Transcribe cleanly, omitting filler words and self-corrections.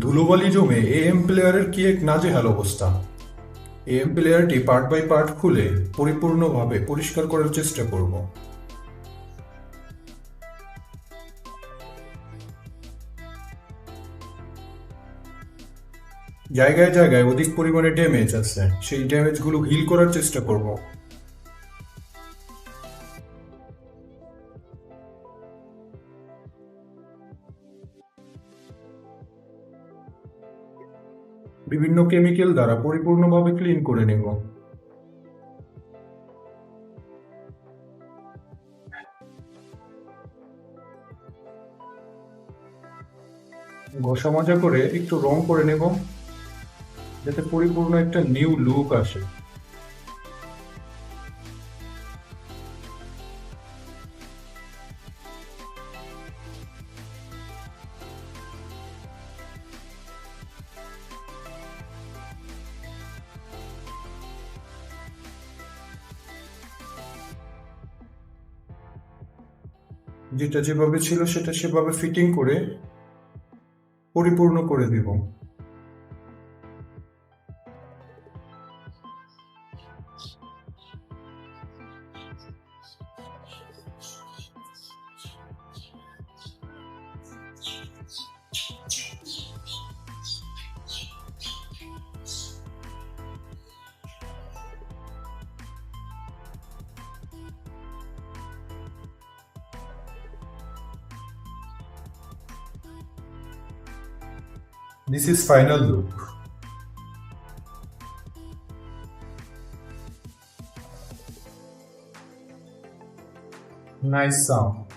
ধুলোবালি জমে এএম প্লেয়ারের কি এক নাজেহাল অবস্থা। এএম প্লেয়ারটি পার্ট বাই পার্ট খুলে পরিপূর্ণভাবে পরিষ্কার করার চেষ্টা করব। জায়গায় জায়গায় অধিক পরিমাণে ড্যামেজ আছে, সেই ড্যামেজগুলো হিল করার চেষ্টা করব। বিভিন্ন কেমিক্যাল দ্বারা পরিপূর্ণভাবে ক্লিন করে নেব। ঘষা মাজা করে একটু রং করে নেব, যাতে পরিপূর্ণ একটা নিউ লুক আসে। যেটা যেভাবে ছিল সেটা সেভাবে ফিটিং করে পরিপূর্ণ করে দেব। This is final look. Nice sound.